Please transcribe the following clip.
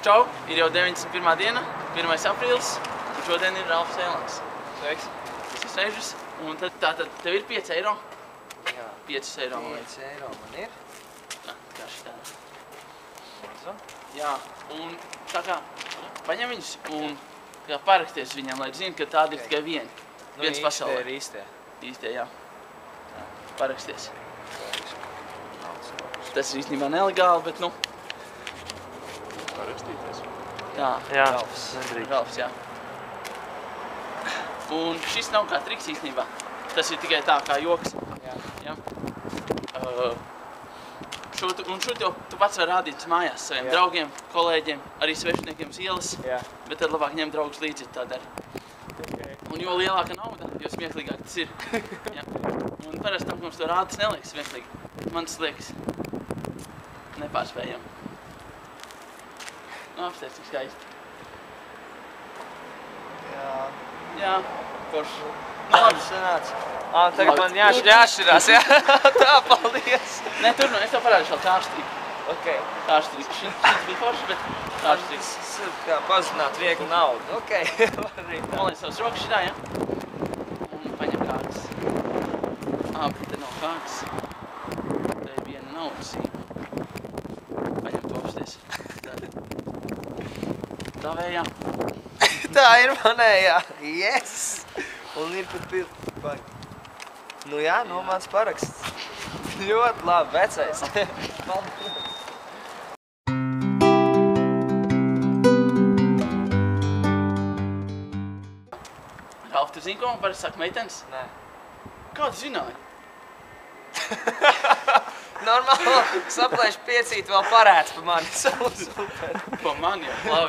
Čau, ir jau 91. diena, 1. aprīlis, un šodien ir Ralfs Eilans. Sveiks. Tas ir Sēžas, un tad tātad tev ir 5 eiro? Jā. 5 eiro. 5 eiro man ir. Jā, kā šitā. Mazu. Jā, un tā kā paņem viņus un paraksties viņam, lai zinu, ka tādi ir tikai viens. Viens pasaulē. Ir īstie. Īstie, jā. Paraksties. Tas ir īstenībā nelegāli, bet nu... Parakstīties. Jā. Ralfs. Ralfs, jā. Un šis nav kā triks īstenībā. Tas ir tikai tā kā joks. Jā. Un šo tu pats vari rādīt mājās saviem draugiem, kolēģiem, arī svešiniekiem uz ielas. Bet tad labāk ņemt draugus līdzi, tā dara. Un jo lielāka nauda, jo smieklīgāk tas ir. Un parasti tam, ka mums to rāda, tas neliekas smieklīgi. Man tas liekas nepārspējami. Nu, apsteidz, cik skaisti. Jā, forši. Nu, labi sanāca. Tagad man jāšķirās, jā? Tā, paldies. Nē, tur, es tev parādīšu vēl kārštriku. Ok. Kārštriku. Šis bija forši, bet kārštriks. Kā pazināt vieglu naudu. Ok. Noliec savas rokas šitā, ja? Un paņem kārtas. Bet te nav kārtas. Te ir viena naudas sīma. Paņem to apsties. Tā vējā. Tā ir manējā. Yes! Un ir pat pildi. Nu jā, no mans paraksts. Ļoti labi, vecais. Paldies. Ralf, tu zini, ko man parasti saka meitenes? Nē. Kā tu zināji? Normāli, saplēšu piecīt vēl parēts pa mani. Super. Pa mani jau, labi.